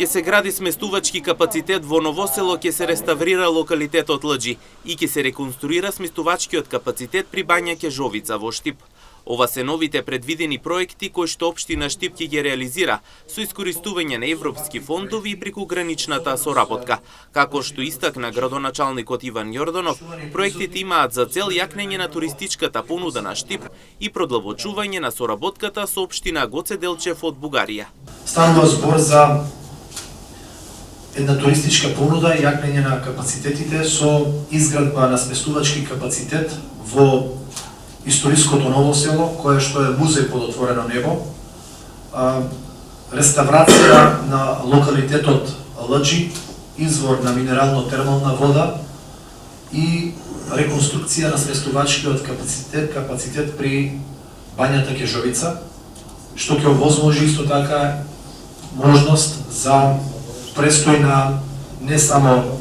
Ќе се гради сместувачки капацитет во Новосело, ќе се реставрира локалитетот Лџи и ќе се реконструира сместувачкиот капацитет при Бања Кежовица во Штип. Ова се новите предвидени проекти кои што општина Штип ќе ги реализира со искористување на европски фондови и прекуграничната соработка. Како што истакна градоначалникот Иван Јорданов, проектите имаат за цел јакнење на туристичката понуда на Штип и продлабочување на соработката со општина Гоце Делчев од Бугарија. Станува збор за една туристичка понуда и јакнење на капацитетите со изградба на сместувачки капацитет во историското Новосело, кое што е музеј под отворено небо, реставрација на локалитетот Лџи, извор на минерално-термална вода и реконструкција на сместувачкиот капацитет при Бањата Кежовица, што ќе овозможи исто така можност за престој на не само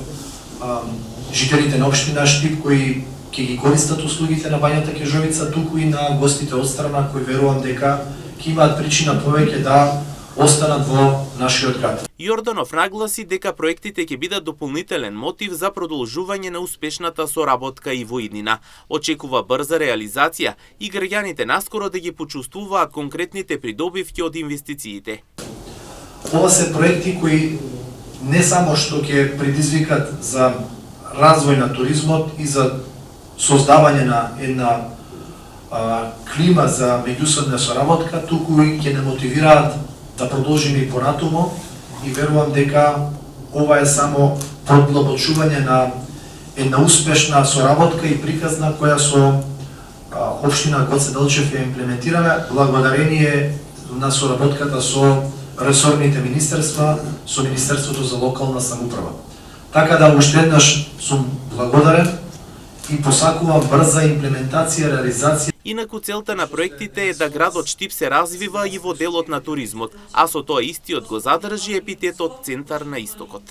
жителите на општина Штип кои ќе ги користат услугите на Бањата Кежовица, туку и на гостите од страна кои верувам дека ќе имаат причина повеќе да останат во нашиот град. Јорданов нагласи дека проектите ќе бидат дополнителен мотив за продолжување на успешната соработка и во иднина. Очекува брза реализација и граѓаните наскоро да ги почувствуваат конкретните придобивки од инвестициите. Ова се проекти кои не само што ќе предизвикат за развој на туризмот и за создавање на една клима за меѓусебна соработка, туку и ќе не мотивираат да продолжиме и понатаму и верувам дека ова е само продлабочување на една успешна соработка и приказна која со општина Гоце Делчев ја имплементираме благодарение на соработката со ресорните министерства, со Министерството за локална самоуправа. Така да уште еднаш сум благодарен и посакувам брза имплементација, реализација. Инаку целта на проектите е да градот Штип се развива и во делот на туризмот, а со тоа истиот го задржи епитетот центар на истокот.